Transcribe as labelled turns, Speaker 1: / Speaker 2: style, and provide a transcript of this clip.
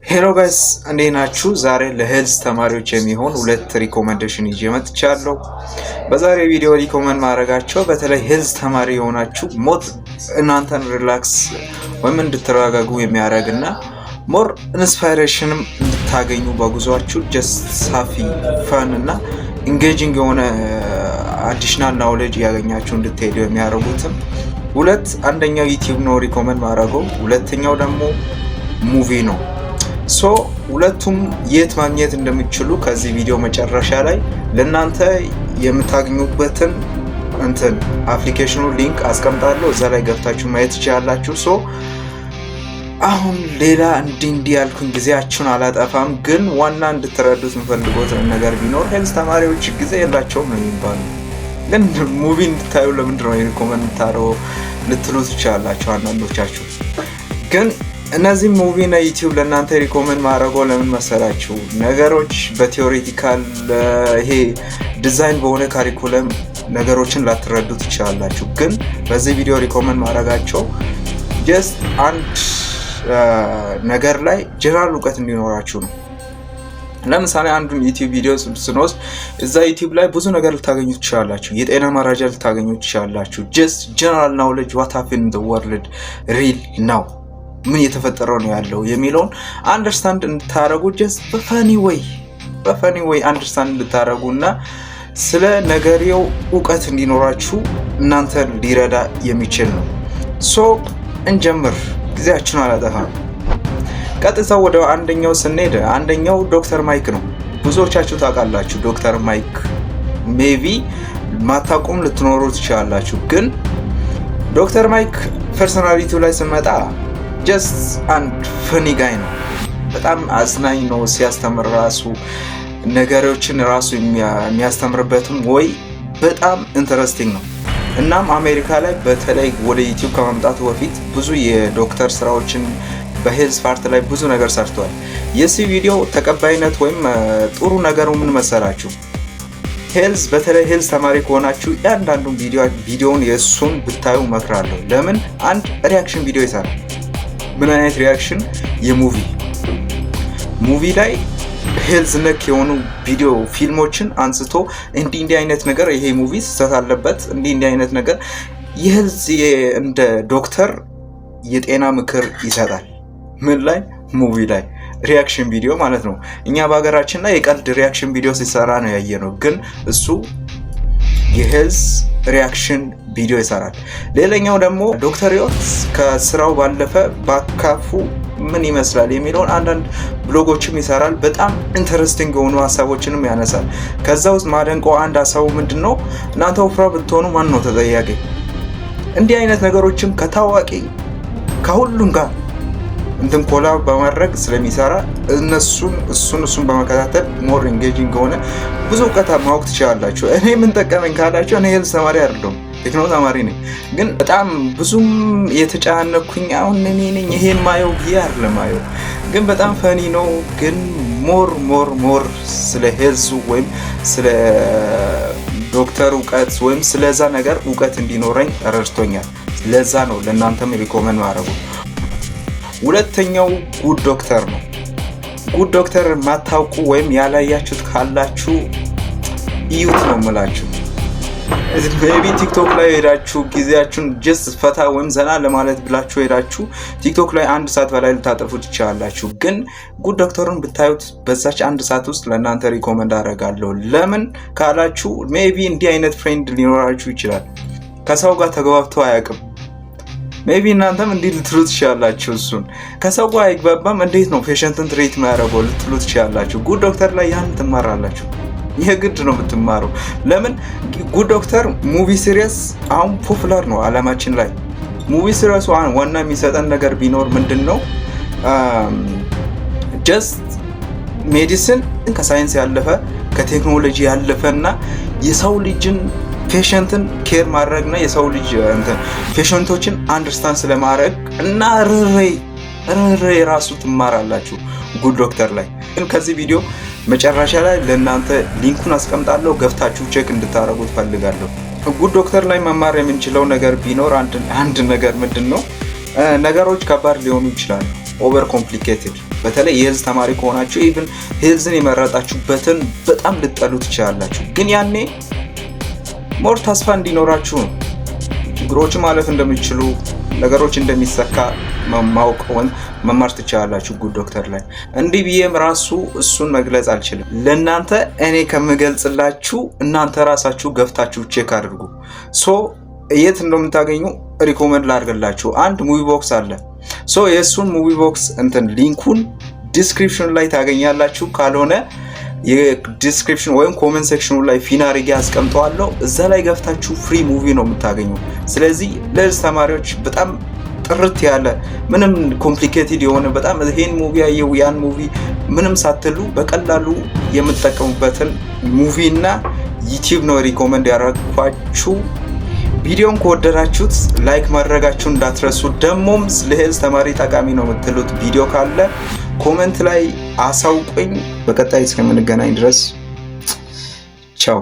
Speaker 1: ሄሎ ጋይስ እንዴት ናችሁ? ዛሬ ለሄልዝ ተማሪዎች የሚሆን ሁለት ሪኮመንዴሽን ይዤ መጥቻለሁ። በዛሬ ቪዲዮ ሪኮመንድ ማድረጋቸው በተለይ ሄልዝ ተማሪ የሆናችሁ ሞር እናንተን ሪላክስ ወይም እንድትረጋጉ የሚያደርግና ሞር ኢንስፓይሬሽንም እንድታገኙ በጉዟችሁ ጀስት ሳፊ ፈን እና ኢንጌጂንግ የሆነ አዲሽናል ናውሌጅ ያገኛችሁ እንድትሄዱ የሚያደርጉትም ሁለት አንደኛው ዩቲዩብ ነው ሪኮመንድ ማድረገው፣ ሁለተኛው ደግሞ ሙቪ ነው። ሶ ሁለቱም የት ማግኘት እንደምትችሉ ከዚህ ቪዲዮ መጨረሻ ላይ ለእናንተ የምታገኙበትን አፕሊኬሽኑ ሊንክ አስቀምጣለሁ። እዛ ላይ ገብታችሁ ማየት ትችላላችሁ። ሶ አሁን ሌላ እንዲህ ያልኩኝ ጊዜያችሁን አላጠፋም፣ ግን ዋና እንድትረዱት የምፈልገው ነገር ቢኖር ሄልዝ ተማሪዎች ጊዜ የላቸውም ነው የሚባለው። ግን ሙቪ እንድታዩ ለምንድን ነው ሪኮመንድ ታረው ልትሉ ትችላላችሁ አንዳንዶቻችሁ። ግን እነዚህ ሙቪ እና ዩቲዩብ ለእናንተ ሪኮመንድ ማድረገው ለምን መሰላችሁ? ነገሮች በቲዮሬቲካል ይሄ ዲዛይን በሆነ ካሪኩለም ነገሮችን ላትረዱ ትችላላችሁ። ግን በዚህ ቪዲዮ ሪኮመንድ ማድረጋቸው ጀስት አንድ ነገር ላይ ጀነራል እውቀት እንዲኖራችሁ ነው። ለምሳሌ አንዱን ዩቲዩብ ቪዲዮ ስንወስድ እዛ ዩቲዩብ ላይ ብዙ ነገር ልታገኙ ትችላላችሁ። የጤና መረጃ ልታገኙ ትችላላችሁ። ጀስት ጀነራል ናውሌጅ ዋት ሃፕን ኢን ዘ ወርልድ ሪል ናው፣ ምን የተፈጠረው ነው ያለው የሚለውን አንደርስታንድ እንድታረጉ ጀስት በፈኒ ወይ አንደርስታንድ እንድታረጉና ስለ ነገሬው እውቀት እንዲኖራችሁ እናንተ ሊረዳ የሚችል ነው። ሶ እንጀምር፣ ጊዜያችሁን አላጠፋም። ቀጥታ ወደ አንደኛው ስንሄድ አንደኛው ዶክተር ማይክ ነው። ብዙዎቻችሁ ታውቃላችሁ ዶክተር ማይክ። ሜቢ ማታውቁም ልትኖሩ ትችላላችሁ። ግን ዶክተር ማይክ ፐርሶናሊቲው ላይ ስመጣ ጀስት አንድ ፈኒ ጋይ ነው። በጣም አዝናኝ ነው ሲያስተምር ራሱ ነገሮችን ራሱ የሚያስተምርበትም ወይ በጣም ኢንተረስቲንግ ነው። እናም አሜሪካ ላይ በተለይ ወደ ዩቲዩብ ከመምጣቱ በፊት ብዙ የዶክተር ስራዎችን በሄልዝ ፓርት ላይ ብዙ ነገር ሰርቷል። የዚህ ቪዲዮ ተቀባይነት ወይም ጥሩ ነገሩ ምን መሰላችሁ? ሄልዝ በተለይ ሄልዝ ተማሪ ከሆናችሁ ያንዳንዱን ቪዲዮውን የእሱን ብታዩ መክራለሁ። ለምን? አንድ ሪያክሽን ቪዲዮ ይሰራል። ምን አይነት ሪያክሽን? ሙቪ ላይ ሄልዝ ነክ የሆኑ ቪዲዮ ፊልሞችን አንስቶ እንዲህ አይነት ነገር ይሄ ሙቪ ስህተት አለበት፣ እንዲህ አይነት ነገር የሄልዝ እንደ ዶክተር የጤና ምክር ይሰጣል። ምን ላይ? ሙቪ ላይ ሪያክሽን ቪዲዮ ማለት ነው። እኛ በሀገራችን ላይ የቀልድ ሪያክሽን ቪዲዮ ሲሰራ ነው ያየነው፣ ግን እሱ የሄልዝ ሪያክሽን ቪዲዮ ይሰራል። ሌላኛው ደግሞ ዶክተር ዮት ከስራው ባለፈ ባካፉ ምን ይመስላል የሚለውን አንዳንድ ብሎጎችም ይሰራል። በጣም ኢንተረስቲንግ የሆኑ ሀሳቦችንም ያነሳል። ከዛ ውስጥ ማደንቀው አንድ ሀሳቡ ምንድነው? እናንተ ወፍራ ብትሆኑ ማን ነው ተጠያቂ? እንዲህ አይነት ነገሮችም ከታዋቂ ከሁሉም ጋር ኮላብ በማድረግ ስለሚሰራ እሱን በመከታተል ሞር ኢንጌጂንግ ሆነ ብዙ እውቀት ማወቅ ትችላላችሁ። እኔ ምን ጠቀመኝ ካላችሁ እኔ ሄልዝ ተማሪ አይደለሁም፣ ቴክኖ ተማሪ ነኝ። ግን በጣም ብዙም የተጨናነኩኝ አሁን እኔ ነኝ ይሄን ማየው ብዬ አይደለም ማየው፣ ግን በጣም ፈኒ ነው። ግን ሞር ስለ ሄልዝ ወይም ስለ ዶክተር እውቀት ወይም ስለዛ ነገር እውቀት እንዲኖረኝ ረድቶኛል። ለዛ ነው ለእናንተም ሪኮመንድ ማድረጉ። ሁለተኛው ጉድ ዶክተር ነው። ጉድ ዶክተር ማታውቁ ወይም ያላያችሁት ካላችሁ እዩት ነው የምላችሁ። ሜቢ ቲክቶክ ላይ ሄዳችሁ ጊዜያችሁን ጀስት ፈታ ወይም ዘና ለማለት ብላችሁ ሄዳችሁ ቲክቶክ ላይ 1 ሰዓት በላይ ልታጠፉ ትችላላችሁ። ግን ጉድ ዶክተሩን ብታዩት በዛች 1 ሰዓት ውስጥ ለእናንተ ሪኮመንድ አደርጋለሁ። ለምን ካላችሁ ሜቢ እንዲህ አይነት ፍሬንድ ሊኖራችሁ ይችላል። ከሰው ጋር ተግባብቶ አያውቅም። ሜቢ እናንተም እንዲህ ልትሉ ትችላላችሁ። እሱን ከሰው ጋር አይግባባም፣ እንዴት ነው ፔሸንትን ትሪት የሚያደርገው ልትሉ ትችላላችሁ። ጉድ ዶክተር ላይ ያን ትማራላችሁ። የግድ ነው የምትማሩ። ለምን? ጉድ ዶክተር ሙቪ ሲሪየስ አሁን ፖፑላር ነው አለማችን ላይ። ሙቪ ሲሪየስ ዋና የሚሰጠን ነገር ቢኖር ምንድን ነው? ጀስት ሜዲሲን ከሳይንስ ያለፈ ከቴክኖሎጂ ያለፈና የሰው ልጅን ፔሸንትን ኬር ማድረግና የሰው ልጅ ፔሸንቶችን አንደርስታንድ ስለማድረግ እና ርሬ ራሱ ትማራላችሁ ጉድ ዶክተር ላይ። ግን ከዚህ ቪዲዮ መጨረሻ ላይ ለእናንተ ሊንኩን አስቀምጣለሁ፣ ገብታችሁ ቼክ እንድታረጉት ፈልጋለሁ። ጉድ ዶክተር ላይ መማር የምንችለው ነገር ቢኖር አንድ ነገር ምንድን ነው? ነገሮች ከባድ ሊሆኑ ይችላሉ፣ ኦቨር ኮምፕሊኬትድ በተለይ የሄልዝ ተማሪ ከሆናችሁ ኢቭን ሄልዝን የመረጣችሁበትን በጣም ልጠሉ ትችላላችሁ። ግን ያኔ ሞር ተስፋ እንዲኖራችሁ ነው። ችግሮችን ማለፍ እንደሚችሉ ነገሮች እንደሚሰካ ማወቅውን መማር ትችላላችሁ። ጉድ ዶክተር ላይ እንዲህ ብዬም ራሱ እሱን መግለጽ አልችልም። ለእናንተ እኔ ከምገልጽላችሁ እናንተ ራሳችሁ ገፍታችሁ ቼክ አድርጉ። የት እንደምታገኙ ሪኮመንድ ላድርግላችሁ። አንድ ሙቪ ቦክስ አለ። የእሱን ሙቪ ቦክስ ሊንኩን ዲስክሪፕሽን ላይ ታገኛላችሁ። ካልሆነ የዲስክሪፕሽን ወይም ኮሜንት ሴክሽኑ ላይ ፊን አድርጌ አስቀምጠዋለሁ። እዛ ላይ ገፍታችሁ ፍሪ ሙቪ ነው የምታገኙ። ስለዚህ ለሄልዝ ተማሪዎች በጣም ጥርት ያለ ምንም ኮምፕሊኬትድ የሆነ በጣም ይሄን ሙቪ አየው ያን ሙቪ ምንም ሳትሉ በቀላሉ የምትጠቀሙበትን ሙቪ እና ዩቲዩብ ነው ሪኮመንድ ያደረኳችሁ። ቪዲዮን ከወደዳችሁት ላይክ ማድረጋችሁን እንዳትረሱ። ደሞም ለሄልዝ ተማሪ ጠቃሚ ነው የምትሉት ቪዲዮ ካለ ኮሜንት ላይ አሳውቁኝ። በቀጣይ እስከምንገናኝ ድረስ ቻው።